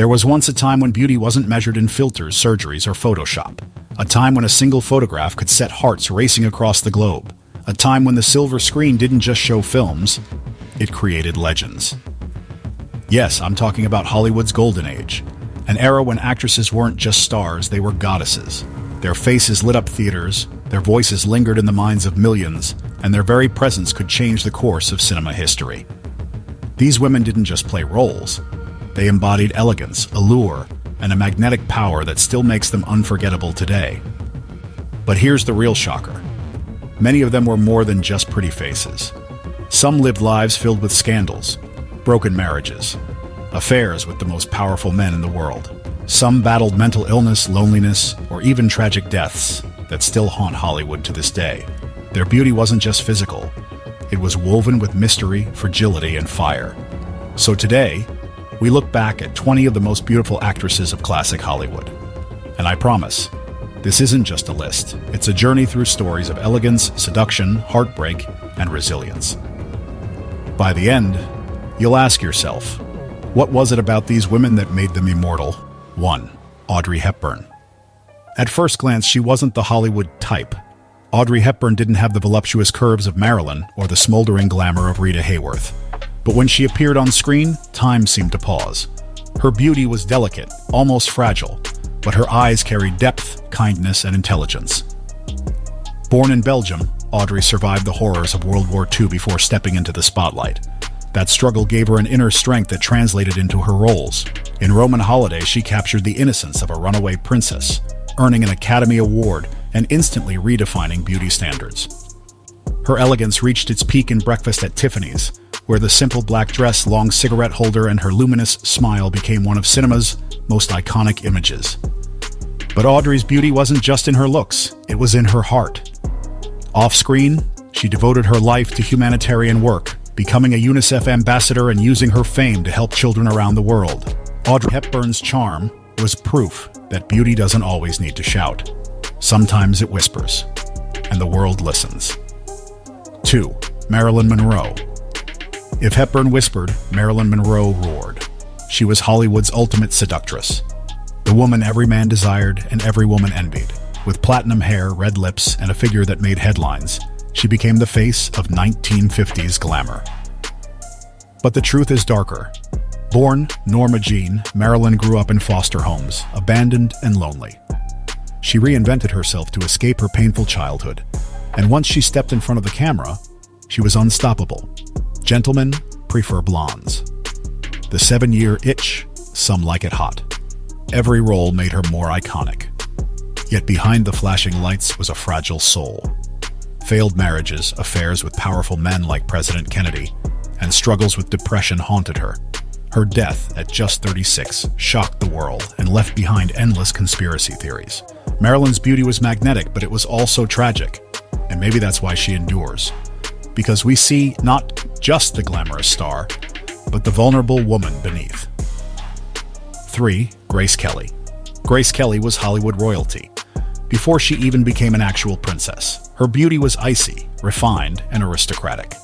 There was once a time when beauty wasn't measured in filters, surgeries, or Photoshop. A time when a single photograph could set hearts racing across the globe. A time when the silver screen didn't just show films, it created legends. Yes, I'm talking about Hollywood's golden age. An era when actresses weren't just stars, they were goddesses. Their faces lit up theaters, their voices lingered in the minds of millions, and their very presence could change the course of cinema history. These women didn't just play roles. They embodied elegance, allure, and a magnetic power that still makes them unforgettable today. But here's the real shocker. Many of them were more than just pretty faces. Some lived lives filled with scandals, broken marriages, affairs with the most powerful men in the world. Some battled mental illness, loneliness, or even tragic deaths that still haunt Hollywood to this day. Their beauty wasn't just physical. It was woven with mystery, fragility, and fire. So today, we look back at 20 of the most beautiful actresses of classic Hollywood. And I promise, this isn't just a list. It's a journey through stories of elegance, seduction, heartbreak, and resilience. By the end, you'll ask yourself, what was it about these women that made them immortal? 1. Audrey Hepburn. At first glance, she wasn't the Hollywood type. Audrey Hepburn didn't have the voluptuous curves of Marilyn or the smoldering glamour of Rita Hayworth. But when she appeared on screen, time seemed to pause. Her beauty was delicate, almost fragile, but her eyes carried depth, kindness, and intelligence. Born in Belgium, Audrey survived the horrors of World War II before stepping into the spotlight. That struggle gave her an inner strength that translated into her roles. In Roman Holiday, she captured the innocence of a runaway princess, earning an Academy Award and instantly redefining beauty standards. Her elegance reached its peak in Breakfast at Tiffany's, where the simple black dress, long cigarette holder, and her luminous smile became one of cinema's most iconic images. But Audrey's beauty wasn't just in her looks, it was in her heart. Off-screen, she devoted her life to humanitarian work, becoming a UNICEF ambassador and using her fame to help children around the world. Audrey Hepburn's charm was proof that beauty doesn't always need to shout. Sometimes it whispers, and the world listens. 2. Marilyn Monroe. If Hepburn whispered, Marilyn Monroe roared. She was Hollywood's ultimate seductress. The woman every man desired and every woman envied. With platinum hair, red lips, and a figure that made headlines, she became the face of 1950s glamour. But the truth is darker. Born Norma Jean, Marilyn grew up in foster homes, abandoned and lonely. She reinvented herself to escape her painful childhood, and once she stepped in front of the camera, she was unstoppable. Gentlemen prefer blondes. The 7-year itch, some like it hot. Every role made her more iconic. Yet behind the flashing lights was a fragile soul. Failed marriages, affairs with powerful men like President Kennedy, and struggles with depression haunted her. Her death at just 36 shocked the world and left behind endless conspiracy theories. Marilyn's beauty was magnetic, but it was also tragic. And maybe that's why she endures. Because we see not just the glamorous star, but the vulnerable woman beneath. 3. Grace Kelly. Grace Kelly was Hollywood royalty. Before she even became an actual princess, her beauty was icy, refined, and aristocratic.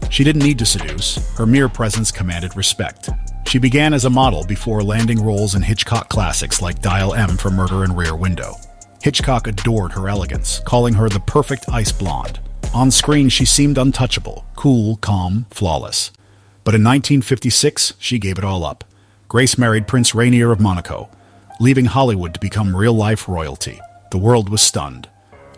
She didn't need to seduce. Her mere presence commanded respect. She began as a model before landing roles in Hitchcock classics like Dial M for Murder in Rear Window. Hitchcock adored her elegance, calling her the perfect ice blonde. On screen, she seemed untouchable, cool, calm, flawless. But in 1956, she gave it all up. Grace married Prince Rainier of Monaco, leaving Hollywood to become real-life royalty. The world was stunned.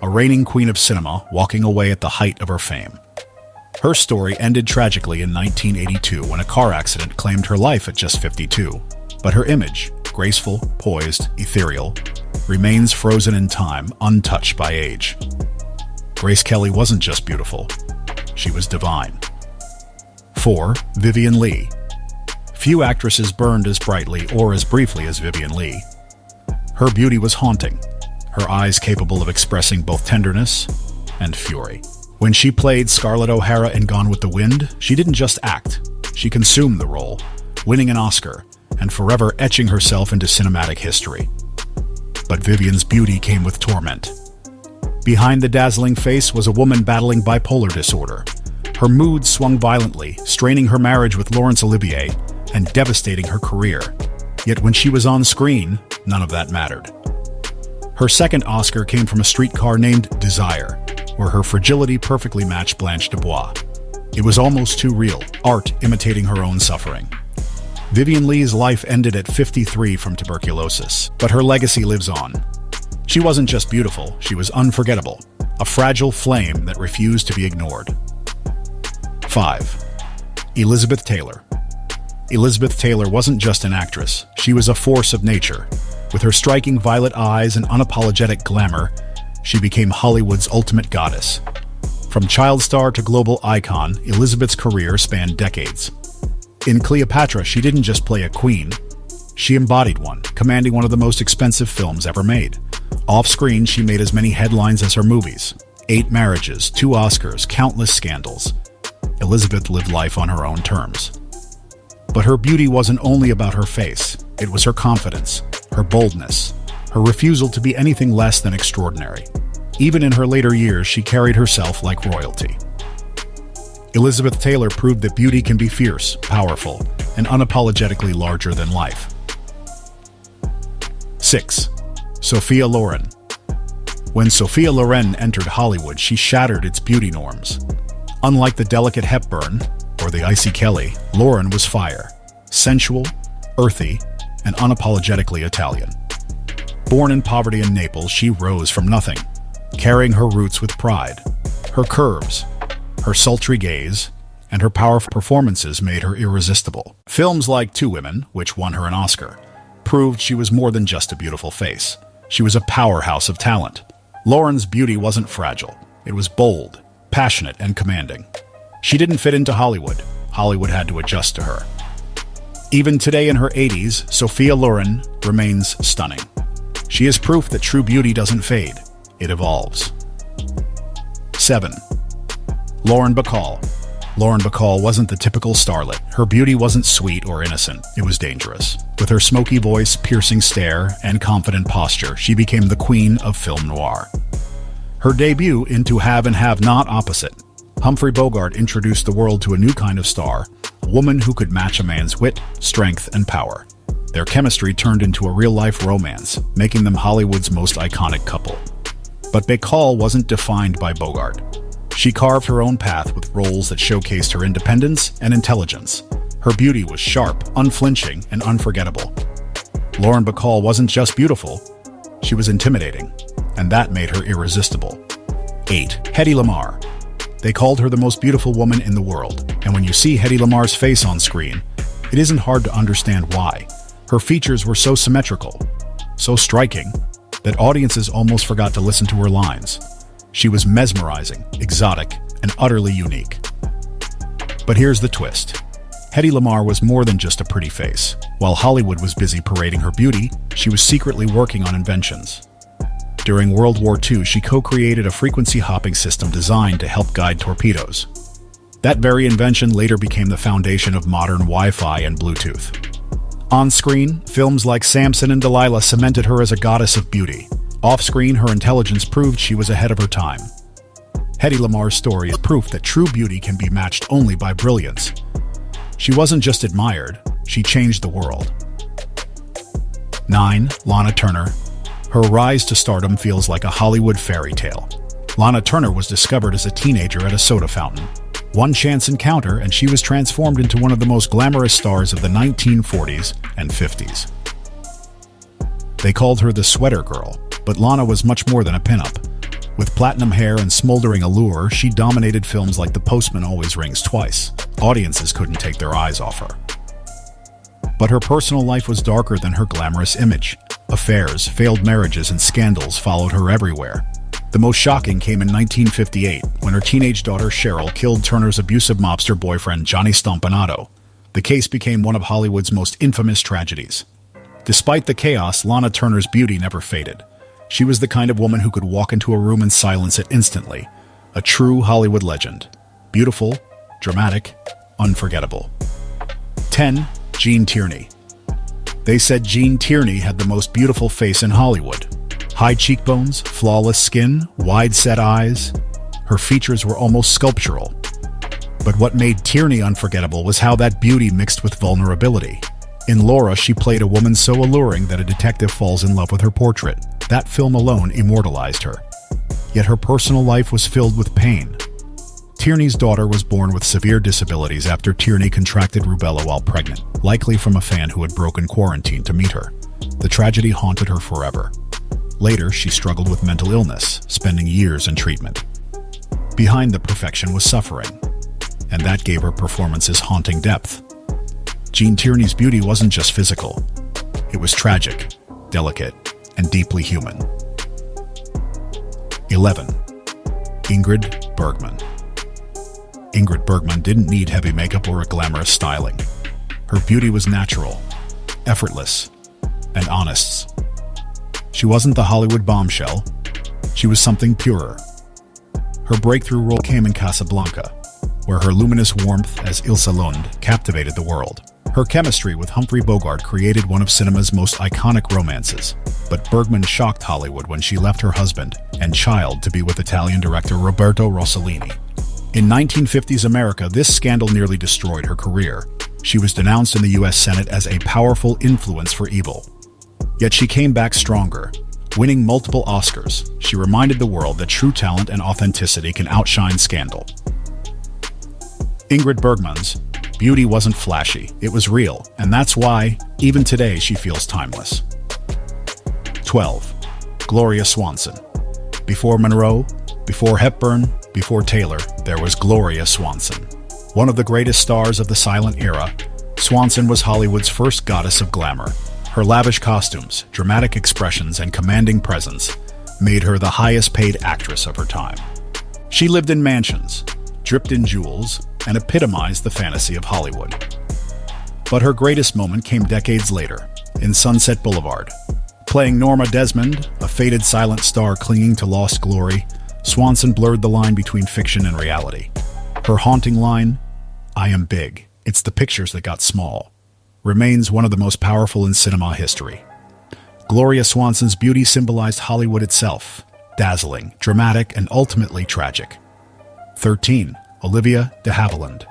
A reigning queen of cinema walking away at the height of her fame. Her story ended tragically in 1982 when a car accident claimed her life at just 52. But her image, graceful, poised, ethereal, remains frozen in time, untouched by age. Grace Kelly wasn't just beautiful, she was divine. 4. Vivien Leigh. Few actresses burned as brightly or as briefly as Vivien Leigh. Her beauty was haunting, her eyes capable of expressing both tenderness and fury. When she played Scarlett O'Hara in Gone with the Wind, she didn't just act, she consumed the role, winning an Oscar and forever etching herself into cinematic history. But Vivien's beauty came with torment. Behind the dazzling face was a woman battling bipolar disorder. Her mood swung violently, straining her marriage with Laurence Olivier and devastating her career. Yet when she was on screen, none of that mattered. Her second Oscar came from A Streetcar Named Desire, where her fragility perfectly matched Blanche Dubois. It was almost too real, art imitating her own suffering. Vivien Leigh's life ended at 53 from tuberculosis, but her legacy lives on. She wasn't just beautiful, she was unforgettable, a fragile flame that refused to be ignored. 5. Elizabeth Taylor. Elizabeth Taylor wasn't just an actress, she was a force of nature. With her striking violet eyes and unapologetic glamour, she became Hollywood's ultimate goddess. From child star to global icon, Elizabeth's career spanned decades. In Cleopatra, she didn't just play a queen, she embodied one, commanding one of the most expensive films ever made. Off-screen, she made as many headlines as her movies. 8 marriages, 2 Oscars, countless scandals. Elizabeth lived life on her own terms. But her beauty wasn't only about her face. It was her confidence, her boldness, her refusal to be anything less than extraordinary. Even in her later years, she carried herself like royalty. Elizabeth Taylor proved that beauty can be fierce, powerful, and unapologetically larger than life. 6. Sophia Loren. When Sophia Loren entered Hollywood, she shattered its beauty norms. Unlike the delicate Hepburn or the icy Kelly, Loren was fire, sensual, earthy, and unapologetically Italian. Born in poverty in Naples, she rose from nothing, carrying her roots with pride. Her curves, her sultry gaze, and her powerful performances made her irresistible. Films like Two Women, which won her an Oscar, proved she was more than just a beautiful face. She was a powerhouse of talent. Loren's beauty wasn't fragile. It was bold, passionate, and commanding. She didn't fit into Hollywood. Hollywood had to adjust to her. Even today in her 80s, Sophia Loren remains stunning. She is proof that true beauty doesn't fade. It evolves. 7. Lauren Bacall. Lauren Bacall wasn't the typical starlet. Her beauty wasn't sweet or innocent. It was dangerous. With her smoky voice, piercing stare, and confident posture, she became the queen of film noir. Her debut into Have and Have Not opposite, Humphrey Bogart introduced the world to a new kind of star, a woman who could match a man's wit, strength, and power. Their chemistry turned into a real-life romance, making them Hollywood's most iconic couple. But Bacall wasn't defined by Bogart. She carved her own path with roles that showcased her independence and intelligence. Her beauty was sharp, unflinching, and unforgettable. Lauren Bacall wasn't just beautiful, she was intimidating, and that made her irresistible. 8. Hedy Lamarr. They called her the most beautiful woman in the world, and when you see Hedy Lamarr's face on screen, it isn't hard to understand why. Her features were so symmetrical, so striking, that audiences almost forgot to listen to her lines. She was mesmerizing, exotic, and utterly unique. But here's the twist. Hedy Lamarr was more than just a pretty face. While Hollywood was busy parading her beauty, she was secretly working on inventions. During World War II, she co-created a frequency-hopping system designed to help guide torpedoes. That very invention later became the foundation of modern Wi-Fi and Bluetooth. On screen, films like Samson and Delilah cemented her as a goddess of beauty. Off-screen, her intelligence proved she was ahead of her time. Hedy Lamarr's story is proof that true beauty can be matched only by brilliance. She wasn't just admired, she changed the world. 9. Lana Turner. Her rise to stardom feels like a Hollywood fairy tale. Lana Turner was discovered as a teenager at a soda fountain. One chance encounter, and she was transformed into one of the most glamorous stars of the 1940s and 50s. They called her the Sweater Girl, but Lana was much more than a pinup. With platinum hair and smoldering allure, she dominated films like The Postman Always Rings Twice. Audiences couldn't take their eyes off her. But her personal life was darker than her glamorous image. Affairs, failed marriages, and scandals followed her everywhere. The most shocking came in 1958, when her teenage daughter Cheryl killed Turner's abusive mobster boyfriend Johnny Stompanato. The case became one of Hollywood's most infamous tragedies. Despite the chaos, Lana Turner's beauty never faded. She was the kind of woman who could walk into a room and silence it instantly. A true Hollywood legend. Beautiful, dramatic, unforgettable. 10. Gene Tierney. They said Gene Tierney had the most beautiful face in Hollywood. High cheekbones, flawless skin, wide-set eyes. Her features were almost sculptural. But what made Tierney unforgettable was how that beauty mixed with vulnerability. In Laura, she played a woman so alluring that a detective falls in love with her portrait. That film alone immortalized her. Yet her personal life was filled with pain. Tierney's daughter was born with severe disabilities after Tierney contracted rubella while pregnant, likely from a fan who had broken quarantine to meet her. The tragedy haunted her forever. Later, she struggled with mental illness, spending years in treatment. Behind the perfection was suffering, and that gave her performances haunting depth. Jean Tierney's beauty wasn't just physical. It was tragic, delicate, and deeply human. 11. Ingrid Bergman. Ingrid Bergman didn't need heavy makeup or a glamorous styling. Her beauty was natural, effortless, and honest. She wasn't the Hollywood bombshell. She was something purer. Her breakthrough role came in Casablanca, where her luminous warmth as Ilse Lund captivated the world. Her chemistry with Humphrey Bogart created one of cinema's most iconic romances. But Bergman shocked Hollywood when she left her husband and child to be with Italian director Roberto Rossellini. In 1950s America, this scandal nearly destroyed her career. She was denounced in the U.S. Senate as a powerful influence for evil. Yet she came back stronger. Winning multiple Oscars, she reminded the world that true talent and authenticity can outshine scandal. Ingrid Bergman's beauty wasn't flashy, it was real, and that's why, even today, she feels timeless. 12. Gloria Swanson. Before Monroe, before Hepburn, before Taylor, there was Gloria Swanson. One of the greatest stars of the silent era, Swanson was Hollywood's first goddess of glamour. Her lavish costumes, dramatic expressions, and commanding presence made her the highest-paid actress of her time. She lived in mansions, dripped in jewels, and epitomized the fantasy of Hollywood. But her greatest moment came decades later, in Sunset Boulevard. Playing Norma Desmond, a faded silent star clinging to lost glory, Swanson blurred the line between fiction and reality. Her haunting line, "I am big, it's the pictures that got small," remains one of the most powerful in cinema history. Gloria Swanson's beauty symbolized Hollywood itself, dazzling, dramatic, and ultimately tragic. 13. Olivia de Havilland.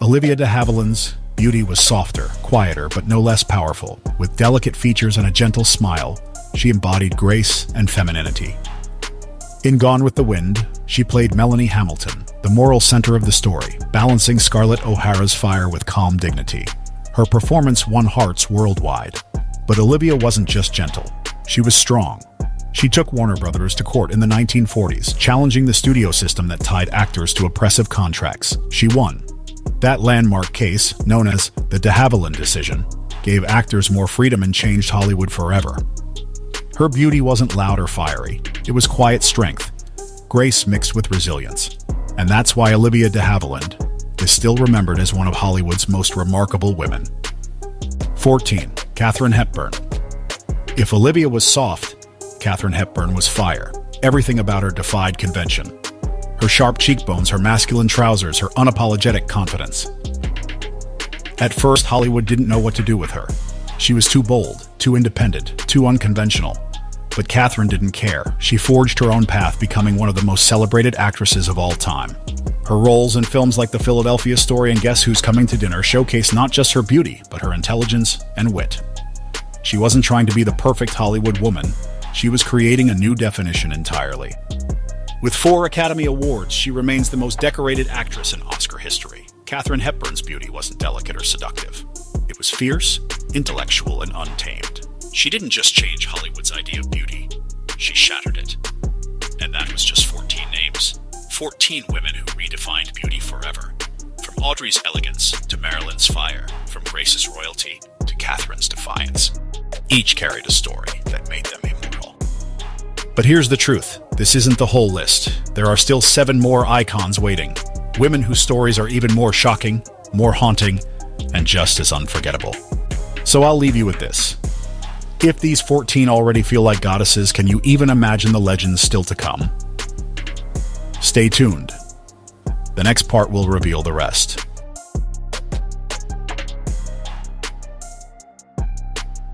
Olivia de Havilland's beauty was softer, quieter, but no less powerful. With delicate features and a gentle smile, she embodied grace and femininity. In Gone with the Wind, she played Melanie Hamilton, the moral center of the story, balancing Scarlett O'Hara's fire with calm dignity. Her performance won hearts worldwide. But Olivia wasn't just gentle. She was strong. She took Warner Brothers to court in the 1940s, challenging the studio system that tied actors to oppressive contracts. She won. That landmark case, known as the de Havilland decision, gave actors more freedom and changed Hollywood forever. Her beauty wasn't loud or fiery. It was quiet strength, grace mixed with resilience. And that's why Olivia de Havilland is still remembered as one of Hollywood's most remarkable women. 14. Katharine Hepburn. If Olivia was soft, Katharine Hepburn was fire. Everything about her defied convention. Her sharp cheekbones, her masculine trousers, her unapologetic confidence. At first, Hollywood didn't know what to do with her. She was too bold, too independent, too unconventional. But Katharine didn't care. She forged her own path, becoming one of the most celebrated actresses of all time. Her roles in films like The Philadelphia Story and Guess Who's Coming to Dinner showcased not just her beauty, but her intelligence and wit. She wasn't trying to be the perfect Hollywood woman. She was creating a new definition entirely. With 4 Academy Awards, she remains the most decorated actress in Oscar history. Katharine Hepburn's beauty wasn't delicate or seductive. It was fierce, intellectual, and untamed. She didn't just change Hollywood's idea of beauty, she shattered it. And that was just 14 names. 14 women who redefined beauty forever. From Audrey's elegance to Marilyn's fire, from Grace's royalty to Katharine's defiance. Each carried a story that made them immortal. But here's the truth. This isn't the whole list. There are still 7 more icons waiting. Women whose stories are even more shocking, more haunting, and just as unforgettable. So I'll leave you with this. If these 14 already feel like goddesses, can you even imagine the legends still to come? Stay tuned. The next part will reveal the rest.